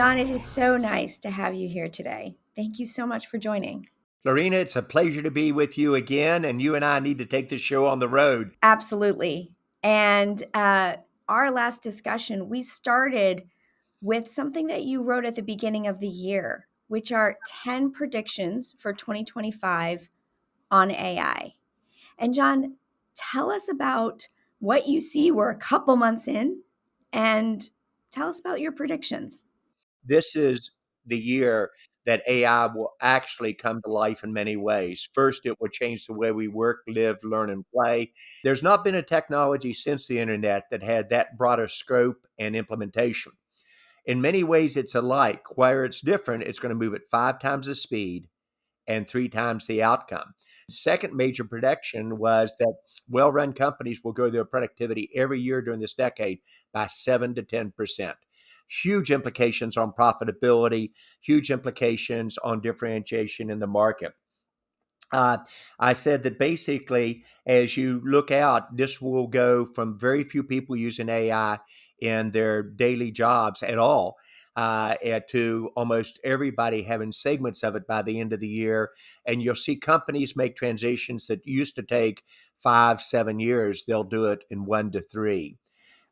John, it is so nice to have you here today. Thank you so much for joining. Lorena, it's a pleasure to be with you again, and you and I need to take this show on the road. Absolutely. And our last discussion, we started with something that you wrote at the beginning of the year, which are 10 predictions for 2025 on AI. And John, tell us about what you see. We're a couple months in, and tell us about your predictions. This is the year that AI will actually come to life in many ways. First, it will change the way we work, live, learn, and play. There's not been a technology since the internet that had that broader scope and implementation. In many ways, it's alike. Where it's different, it's going to move at 5 times the speed and 3 times the outcome. The second major prediction was that well run companies will grow their productivity every year during this decade by 7 to 10%. Huge implications on profitability, huge implications on differentiation in the market. Uh, I said that basically, as you look out, this will go from very few people using AI in their daily jobs at all to almost everybody having segments of it by the end of the year. And you'll see companies make transitions that used to take 5, 7 years. They'll do it in 1 to 3.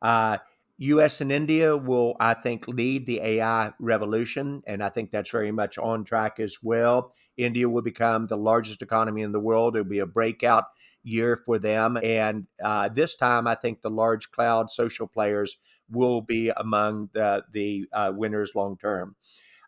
Uh, US and India will, I think, lead the AI revolution, and I think that's very much on track as well. India will become the largest economy in the world. It'll be a breakout year for them. And this time, I think the large cloud social players will be among the winners long term.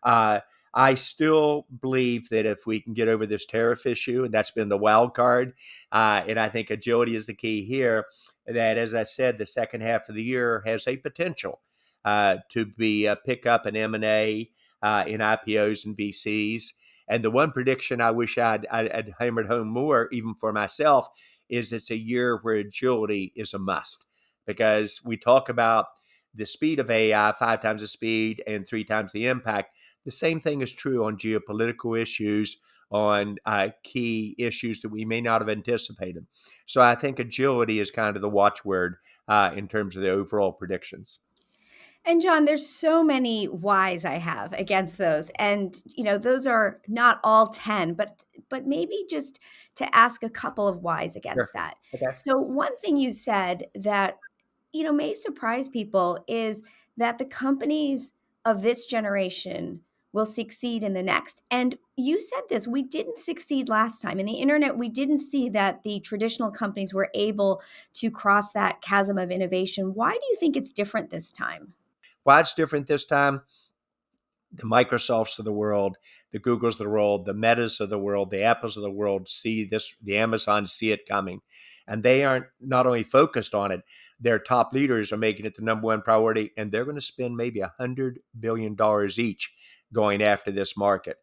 Uh, I still believe that if we can get over this tariff issue, and that's been the wild card, and I think agility is the key here, that, as I said, the second half of the year has a potential to be a pickup in M&A, in IPOs and VCs. And the one prediction I wish I'd hammered home more, even for myself, is it's a year where agility is a must. Because we talk about the speed of AI, 5 times the speed and 3 times the impact. The same thing is true on geopolitical issues, on key issues that we may not have anticipated. So I think agility is kind of the watchword in terms of the overall predictions. And John, there's so many whys I have against those. And those are not all 10, but maybe just to ask a couple of whys Sure. against that. Okay. So one thing you said that may surprise people is that the companies of this generation will succeed in the next. And you said this, we didn't succeed last time. In the internet, we didn't see that the traditional companies were able to cross that chasm of innovation. Why do you think it's different this time? Why it's different this time? The Microsofts of the world, the Googles of the world, the Metas of the world, the Apples of the world see this, the Amazons see it coming. And they aren't not only focused on it, their top leaders are making it the number one priority, and they're going to spend maybe $100 billion each going after this market.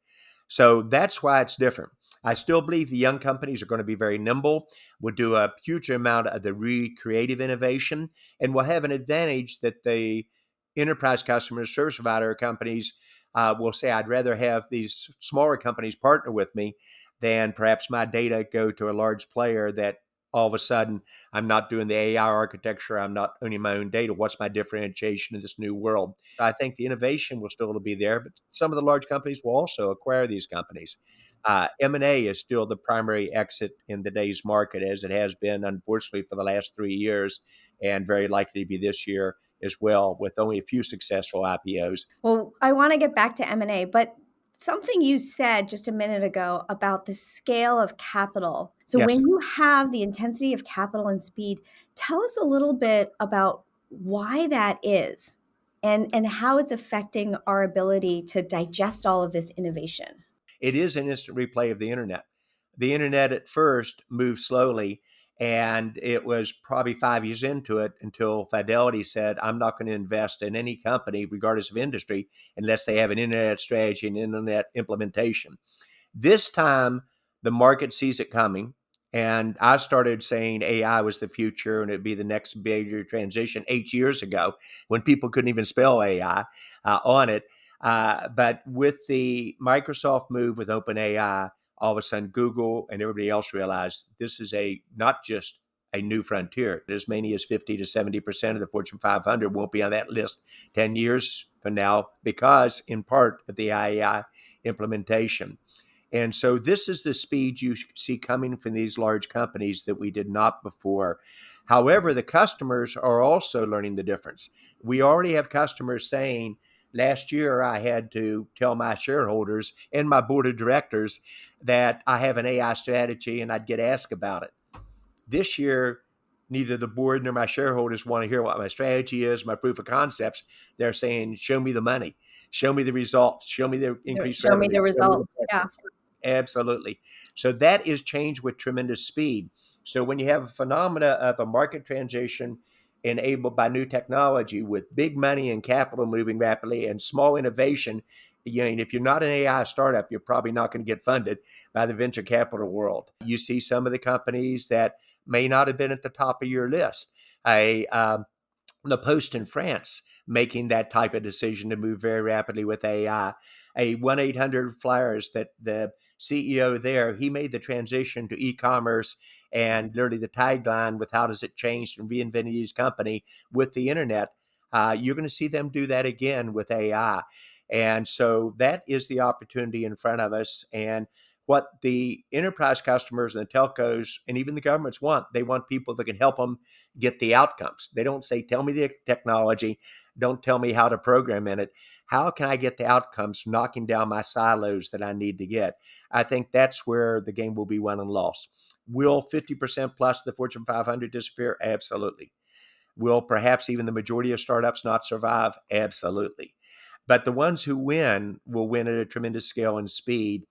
So that's why it's different. I still believe the young companies are going to be very nimble, will do a huge amount of the recreative innovation, and will have an advantage that the enterprise customers, service provider companies will say, I'd rather have these smaller companies partner with me than perhaps my data go to a large player that all of a sudden I'm not doing the AI architecture, I'm not owning my own data. What's my differentiation in this new world? I think the innovation will still be there, but some of the large companies will also acquire these companies. M&A is still the primary exit in today's market, as it has been, unfortunately, for the last 3 years, and very likely to be this year as well, with only a few successful IPOs. Well, I want to get back to M&A, but something you said just a minute ago about the scale of capital. So Yes. when you have the intensity of capital and speed, tell us a little bit about why that is and how it's affecting our ability to digest all of this innovation. It is an instant replay of the internet. The internet at first moved slowly, and it was probably 5 years into it until Fidelity said, I'm not going to invest in any company, regardless of industry, unless they have an internet strategy and internet implementation. This time, the market sees it coming. And I started saying AI was the future and it'd be the next major transition 8 years ago when people couldn't even spell AI on it. But with the Microsoft move with OpenAI, all of a sudden Google and everybody else realized this is not just a new frontier. As many as 50 to 70% of the Fortune 500 won't be on that list 10 years, from now because, in part, of the AI implementation. And so this is the speed you see coming from these large companies that we did not before. However, the customers are also learning the difference. We already have customers saying, last year I had to tell my shareholders and my board of directors that I have an AI strategy and I'd get asked about it. This year, neither the board nor my shareholders want to hear what my strategy is, my proof of concepts. They're saying, show me the money, show me the results, show me the increased Show me revenue, the show me the results. Yeah. metrics. Absolutely. So that is change with tremendous speed. So when you have a phenomena of a market transition enabled by new technology with big money and capital moving rapidly and small innovation, if you're not an AI startup, you're probably not going to get funded by the venture capital world. You see some of the companies that may not have been at the top of your list. The Post in France making that type of decision to move very rapidly with AI. A 1-800 Flyers, that the CEO there, he made the transition to e-commerce, and literally the tagline with how does it change and reinventing his company with the internet. You're going to see them do that again with AI. And so that is the opportunity in front of us. And what the enterprise customers and the telcos and even the governments want, they want people that can help them get the outcomes. They don't say, tell me the technology, don't tell me how to program in it. How can I get the outcomes, knocking down my silos that I need to get? I think that's where the game will be won and lost. Will 50% plus the Fortune 500 disappear? Absolutely. Will perhaps even the majority of startups not survive? Absolutely. But the ones who win will win at a tremendous scale and speed.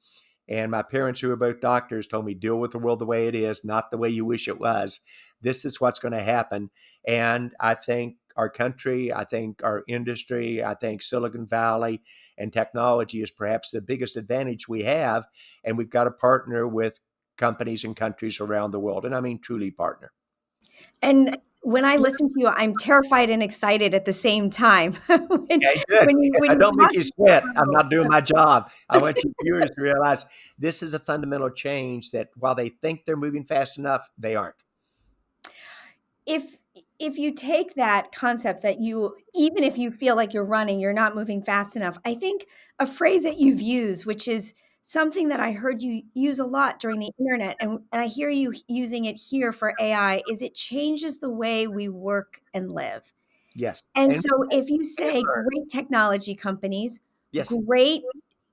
And my parents, who are both doctors, told me, deal with the world the way it is, not the way you wish it was. This is what's going to happen. And I think our country, I think our industry, I think Silicon Valley and technology is perhaps the biggest advantage we have. And we've got to partner with companies and countries around the world. And I mean, truly partner. And when I listen to you, I'm terrified and excited at the same time. when, Okay, good. when I you don't make talk you sweat. I'm about not doing my job. I want your viewers to realize this is a fundamental change that while they think they're moving fast enough, they aren't. if if you take that concept that you, even if you feel like you're running, you're not moving fast enough, I think a phrase that you've used, which is something that I heard you use a lot during the internet, and I hear you using it here for AI, is it changes the way we work and live. Yes. And And, so if you and say learn. great technology companies, Yes. great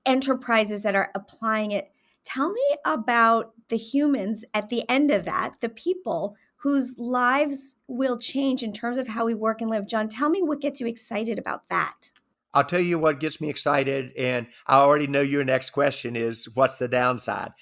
enterprises that are applying it, tell me about the humans at the end of that, the people whose lives will change in terms of how we work and live. John, tell me what gets you excited about that. I'll tell you what gets me excited, and I already know your next question is what's the downside?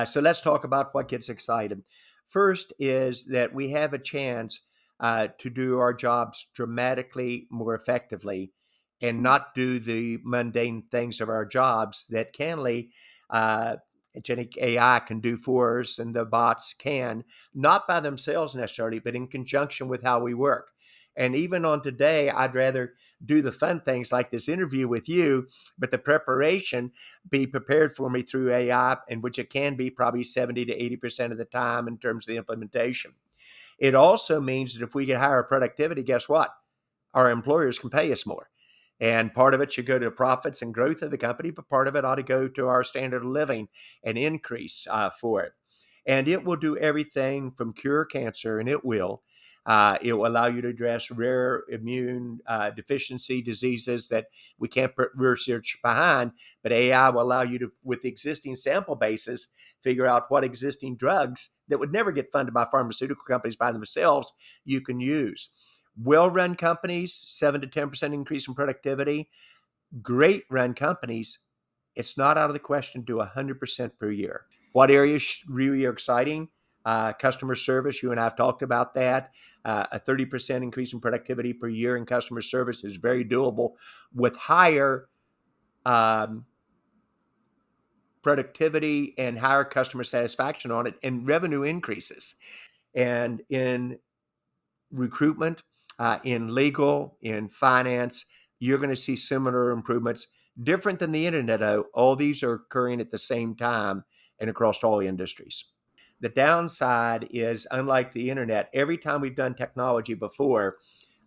So let's talk about what gets excited. First is that we have a chance to do our jobs dramatically more effectively and not do the mundane things of our jobs that Canly, agentic AI can do for us, and the bots can, not by themselves necessarily, but in conjunction with how we work. And even on today, I'd rather do the fun things like this interview with you, but the preparation be prepared for me through AI, in which it can be probably 70 to 80% of the time in terms of the implementation. It also means that if we get higher productivity, guess what? Our employers can pay us more. And part of it should go to profits and growth of the company, but part of it ought to go to our standard of living and increase for it. And it will do everything from cure cancer, and it will. It will allow you to address rare immune deficiency diseases that we can't put research behind, but AI will allow you to, with existing sample bases, figure out what existing drugs that would never get funded by pharmaceutical companies by themselves you can use. Well-run companies, 7 to 10% increase in productivity. Great run companies, it's not out of the question to do 100% per year. What areas really are exciting? Customer service, you and I have talked about that. A 30% increase in productivity per year in customer service is very doable with higher um, productivity and higher customer satisfaction on it, and revenue increases. And in recruitment, in legal, in finance, you're going to see similar improvements. Different than the internet, though, all these are occurring at the same time and across all industries. The downside is, unlike the internet, every time we've done technology before,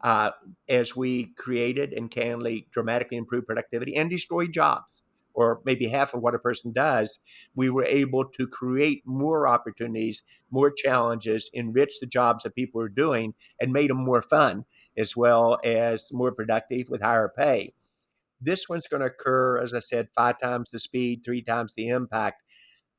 uh, as we created and can dramatically improve productivity and destroy jobs, or maybe half of what a person does. We were able to create more opportunities, more challenges, enrich the jobs that people were doing, and made them more fun, as well as more productive with higher pay. This one's going to occur, as I said, 5 times the speed, 3 times the impact.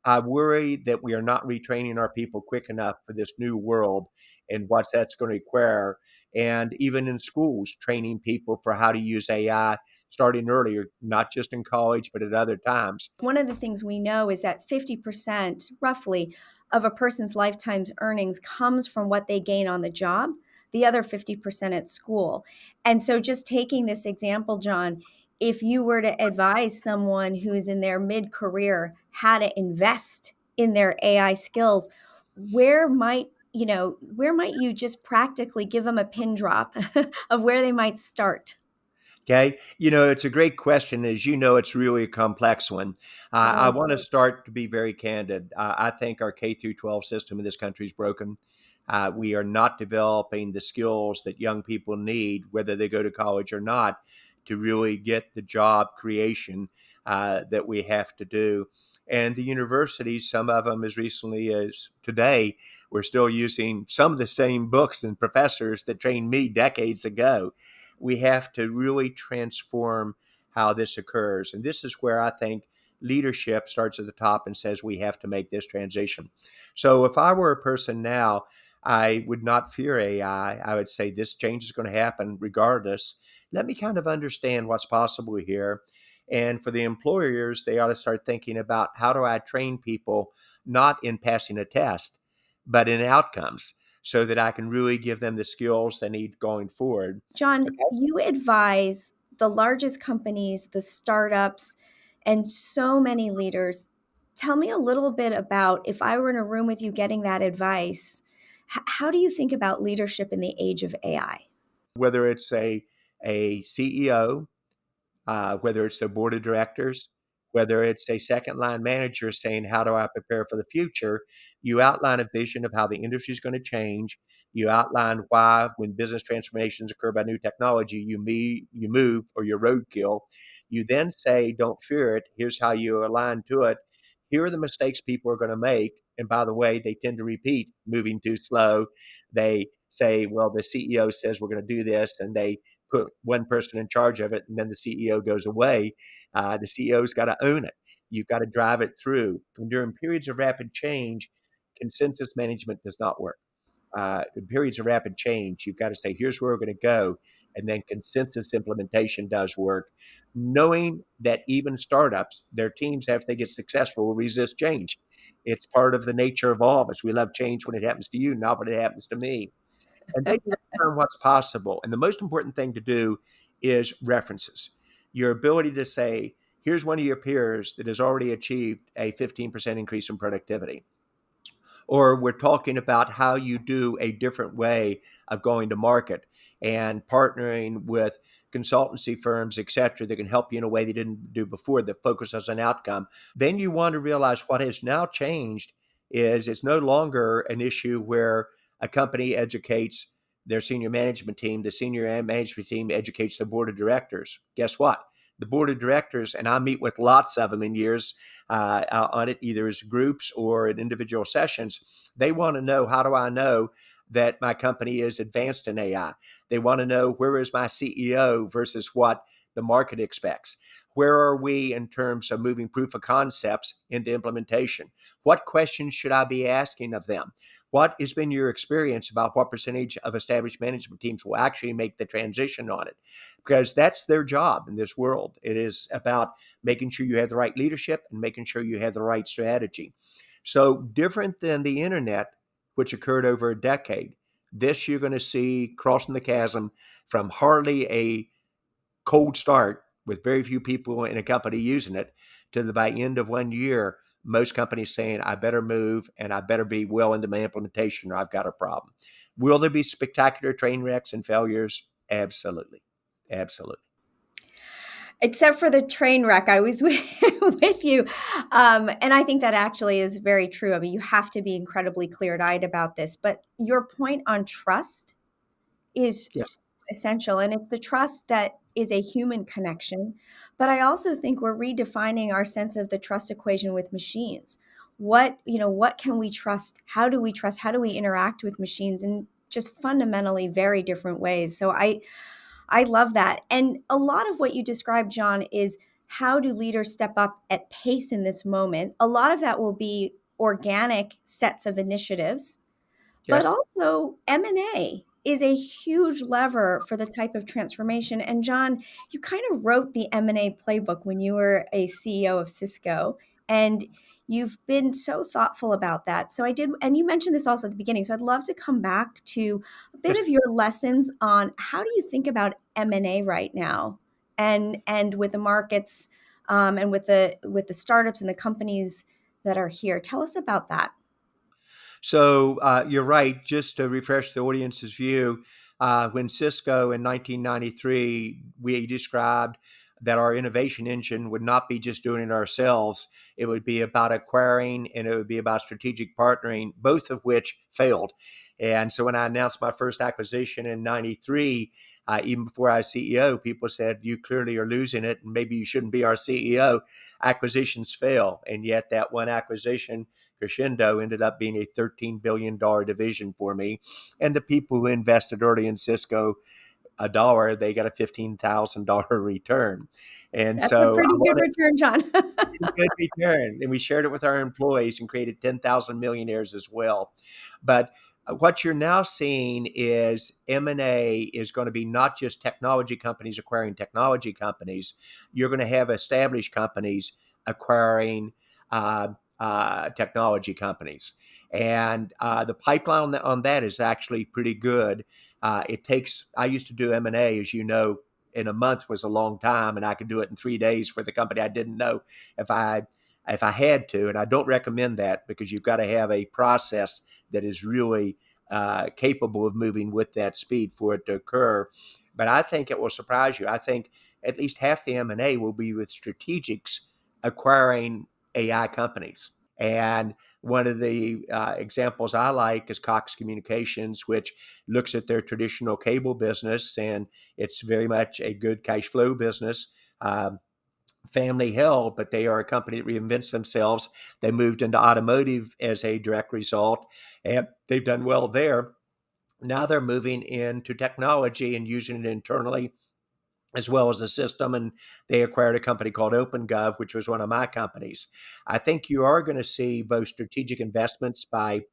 I worry that we are not retraining our people quick enough for this new world and what that's going to require. And even in schools, training people for how to use AI starting earlier, not just in college, but at other times. One of the things we know is that 50% roughly of a person's lifetime earnings comes from what they gain on the job, the other 50% at school. And so just taking this example, John, if you were to advise someone who is in their mid-career how to invest in their AI skills, where might you just practically give them a pin drop of where they might start? Okay. It's a great question. As you know, it's really a complex one. I Oh, want to start to be very candid. I think our K through 12 system in this country is broken. We are not developing the skills that young people need, whether they go to college or not, to really get the job creation that we have to do. And the universities, some of them as recently as today, we're still using some of the same books and professors that trained me decades ago. We have to really transform how this occurs. And this is where I think leadership starts at the top and says we have to make this transition. So if I were a person now, I would not fear AI. I would say this change is going to happen regardless. Let me kind of understand what's possible here. And for the employers, they ought to start thinking about how do I train people not in passing a test, but in outcomes so that I can really give them the skills they need going forward. John, you advise the largest companies, the startups, and so many leaders. Tell me a little bit about if I were in a room with you getting that advice, how do you think about leadership in the age of AI? Whether it's a CEO, whether it's the board of directors, whether it's a second line manager saying, how do I prepare for the future? You outline a vision of how the industry is going to change. You outline why, when business transformations occur by new technology, you move or you roadkill. You then say, don't fear it. Here's how you align to it. Here are the mistakes people are going to make. And by the way, they tend to repeat moving too slow. They say, well, the CEO says we're going to do this, and they put one person in charge of it, and then the CEO goes away. The CEO's got to own it. You've got to drive it through. And during periods of rapid change, consensus management does not work. In periods of rapid change, you've got to say, here's where we're going to go. And then consensus implementation does work. Knowing that even startups, their teams, after they get successful, will resist change. It's part of the nature of all of us. We love change when it happens to you, not when it happens to me. And then you learn what's possible. And the most important thing to do is references. Your ability to say, here's one of your peers that has already achieved a 15% increase in productivity. Or we're talking about how you do a different way of going to market and partnering with consultancy firms, et cetera, that can help you in a way they didn't do before, that focuses on outcome. Then you want to realize what has now changed is it's no longer an issue where a company educates their senior management team, the senior management team educates the board of directors. Guess what? The board of directors, and I meet with lots of them in years on it, either as groups or in individual sessions. They want to know, how do I know that my company is advanced in AI? They want to know, where is my CEO versus what the market expects? Where are we in terms of moving proof of concepts into implementation? What questions should I be asking of them? What has been your experience about what percentage of established management teams will actually make the transition on it? Because that's their job in this world. It is about making sure you have the right leadership and making sure you have the right strategy. So, different than the internet, which occurred over a decade, this you're going to see crossing the chasm from hardly a cold start with very few people in a company using it to the by end of 1 year, most companies saying, I better move and I better be well into my implementation or I've got a problem. Will there be spectacular train wrecks and failures? Absolutely. Absolutely. Except for the train wreck, I was with you. And I think that actually is very true. I mean, you have to be incredibly clear eyed about this. But your point on trust is Yeah. essential. And it's the trust that is a human connection. But I also think we're redefining our sense of the trust equation with machines. What can we trust? How do we trust? How do we interact with machines in just fundamentally very different ways? So I love that. And a lot of what you described, John, is how do leaders step up at pace in this moment? A lot of that will be organic sets of initiatives, but Yes. also M&A is a huge lever for the type of transformation. And John, you kind of wrote the M&A playbook when you were a CEO of Cisco, and you've been so thoughtful about that. So I did, and you mentioned this also at the beginning. So I'd love to come back to a bit Yes. of your lessons on how do you think about M&A right now, and with the markets, and with the startups and the companies that are here. Tell us about that. So you're right. Just to refresh the audience's view, when Cisco in 1993, we described that our innovation engine would not be just doing it ourselves. It would be about acquiring and it would be about strategic partnering, both of which failed. And so when I announced my first acquisition in 93, even before I was CEO, people said, you clearly are losing it and maybe you shouldn't be our CEO. Acquisitions fail. And yet that one acquisition crescendo ended up being a $13 billion division for me. And the people who invested early in Cisco a dollar, they got a $15,000 return. And That's a so I pretty good want return, John. pretty good return. And we shared it with our employees and created 10,000 millionaires as well. But what you're now seeing is M&A is going to be not just technology companies acquiring technology companies. You're going to have established companies acquiring uh, technology companies. And the pipeline on that is actually pretty good. I used to do M&A, as you know, in a month was a long time, and I could do it in 3 days for the company I didn't know if I had to. And I don't recommend that because you've got to have a process that is really capable of moving with that speed for it to occur. But I think it will surprise you. I think at least half the M&A will be with strategics acquiring AI companies. And one of the examples I like is Cox Communications, which looks at their traditional cable business, and it's very much a good cash flow business. Family held, but they are a company that reinvents themselves. They moved into automotive as a direct result, and they've done well there. Now they're moving into technology and using it internally as well as a system. And they acquired a company called OpenGov, which was one of my companies. I think you are going to see both strategic investments by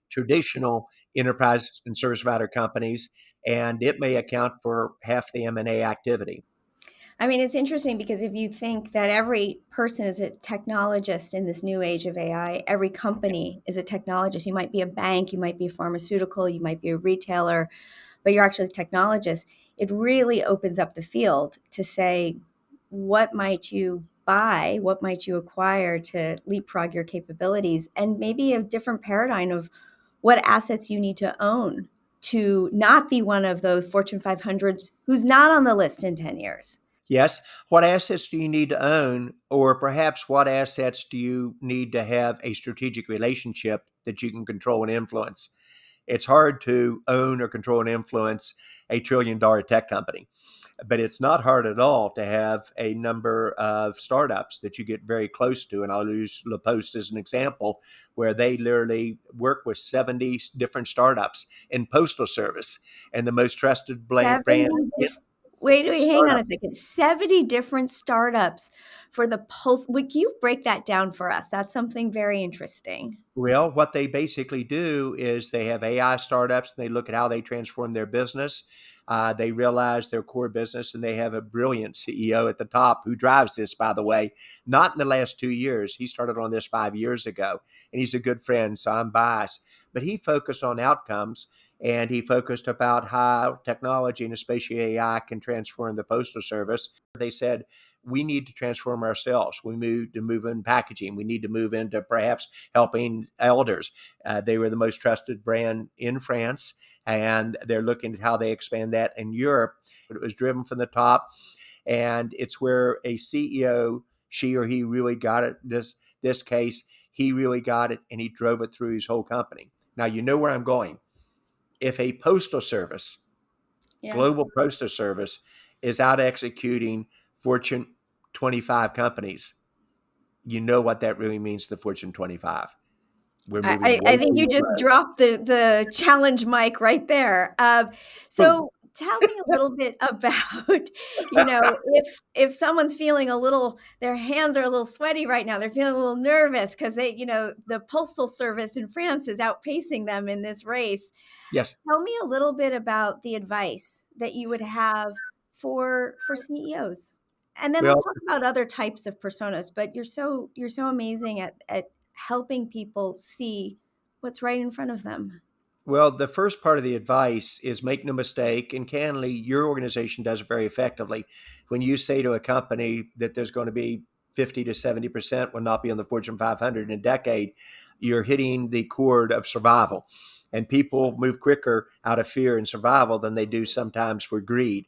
traditional enterprise and service provider companies, and it may account for half the M&A activity. I mean, it's interesting because if you think that every person is a technologist in this new age of AI, every company is a technologist. You might be a bank, you might be a pharmaceutical, you might be a retailer, but you're actually a technologist. It really opens up the field to say, what might you buy? What might you acquire to leapfrog your capabilities? And maybe a different paradigm of what assets you need to own to not be one of those Fortune 500s who's not on the list in 10 years. Yes. What assets do you need to own, or perhaps what assets do you need to have a strategic relationship that you can control and influence? It's hard to own or control and influence a $1 trillion tech company, but it's not hard at all to have a number of startups that you get very close to. And I'll use La Poste as an example, where they literally work with 70 different startups in postal service and the most trusted brand 70 in wait, hang on a startups. second. 70 different startups for the pulse. Would you break that down for us? That's something very interesting. Well, what they basically do is they have AI startups and they look at how they transform their business. They realize their core business, and they have a brilliant CEO at the top who drives this, by the way, not in the last 2 years. He started on this 5 years ago, and he's a good friend, so I'm biased. But he focused on outcomes, and he focused about how technology and especially AI can transform the postal service. They said, we need to transform ourselves. We need to move in packaging. We need to move into perhaps helping elders. They were the most trusted brand in France, and they're looking at how they expand that in Europe. But it was driven from the top, and it's where a CEO, she or he, really got it. This case, he really got it, and he drove it through his whole company. Now you know where I'm going. If a postal service Yes. Global Postal Service is out executing Fortune 25 companies. You know what that really means to the Fortune 25. We're moving I way think too you just slow. dropped the challenge mic right there. Boom. So tell me a little bit about, if someone's feeling a little, their hands are a little sweaty right now, they're feeling a little nervous because the postal service in France is outpacing them in this race. Yes. Tell me a little bit about the advice that you would have for CEOs. And then let's Well, talk about other types of personas, but you're so amazing at helping people see what's right in front of them. Well, the first part of the advice is make no mistake, and candidly, your organization does it very effectively. When you say to a company that there's going to be 50 to 70% will not be on the Fortune 500 in a decade, you're hitting the chord of survival. And people move quicker out of fear and survival than they do sometimes for greed.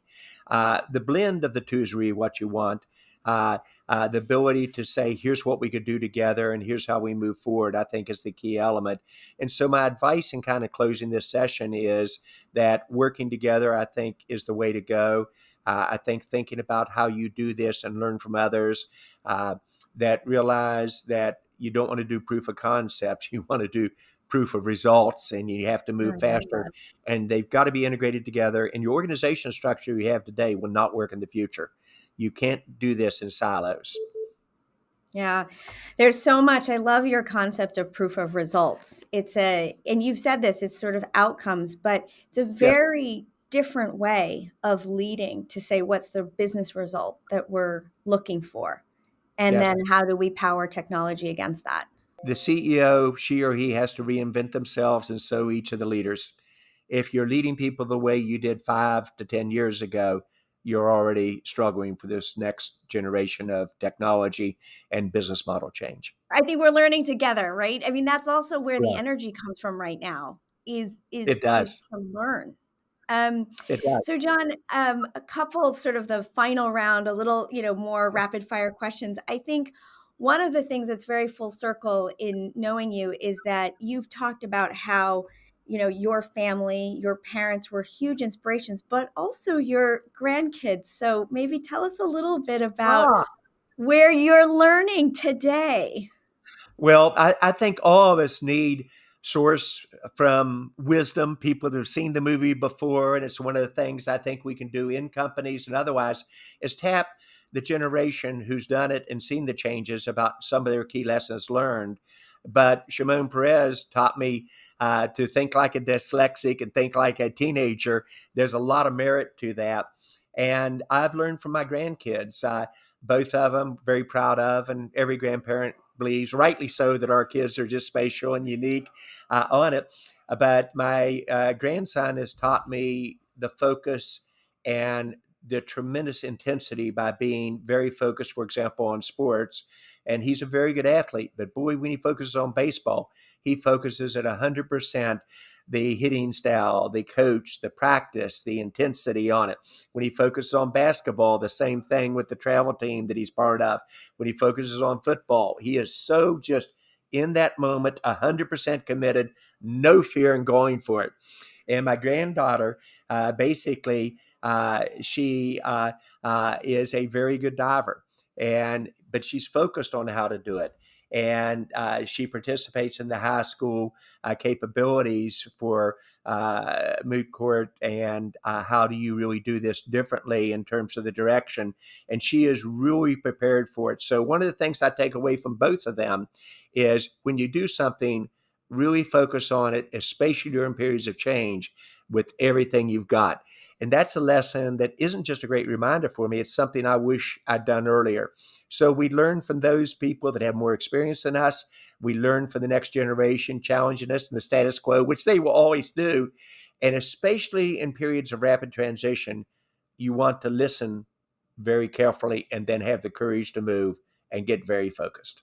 The blend of the two is really what you want. Uh, the ability to say, here's what we could do together and here's how we move forward, I think is the key element. And so, my advice in kind of closing this session is that working together, I think, is the way to go. I think thinking about how you do this and learn from others, that realize that you don't want to do proof of concepts, you want to do proof of results, and you have to I move love faster. that. And they've got to be integrated together. And your organization structure you have today will not work in the future. You can't do this in silos. Yeah. There's so much. I love your concept of proof of results. And you've said this, it's sort of outcomes, but it's a Yes, very different way of leading to say what's the business result that we're looking for. And yes. then how do we power technology against that? The CEO, she or he has to reinvent themselves, and so each of the leaders. If you're leading people the way you did 5 to 10 years ago, you're already struggling for this next generation of technology and business model change. I think we're learning together, right? I mean, that's also where the Yeah, energy comes from right now is it to does. learn. Um, It does. so John, a couple sort of the final round, a little, more rapid fire questions. I think one of the things that's very full circle in knowing you is that you've talked about how, your family, your parents were huge inspirations, but also your grandkids. So maybe tell us a little bit about Ah, where you're learning today. Well, I think all of us need source from wisdom, people that have seen the movie before. And it's one of the things I think we can do in companies and otherwise is tap the generation who's done it and seen the changes about some of their key lessons learned. But Shimon Peres taught me to think like a dyslexic and think like a teenager. There's a lot of merit to that. And I've learned from my grandkids. Both of them very proud of, and every grandparent believes, rightly so, that our kids are just special and unique on it. But my grandson has taught me the focus and the tremendous intensity by being very focused, for example, on sports. And he's a very good athlete, but boy, when he focuses on baseball, he focuses at 100% the hitting style, the coach, the practice, the intensity on it. When he focuses on basketball, the same thing with the travel team that he's part of. When he focuses on football, he is so just in that moment, 100% committed, no fear in going for it. And my granddaughter, basically, she is a very good diver, but she's focused on how to do it. And she participates in the high school capabilities for moot court and how do you really do this differently in terms of the direction. And she is really prepared for it. So one of the things I take away from both of them is when you do something, really focus on it, especially during periods of change with everything you've got. And that's a lesson that isn't just a great reminder for me. It's something I wish I'd done earlier. So we learn from those people that have more experience than us. We learn from the next generation, challenging us in the status quo, which they will always do. And especially in periods of rapid transition, you want to listen very carefully and then have the courage to move and get very focused.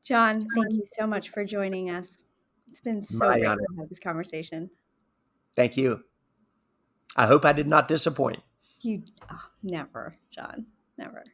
John, thank you so much for joining us. It's been so My great honor. to have this conversation. Thank you. I hope I did not disappoint. Never, John, never.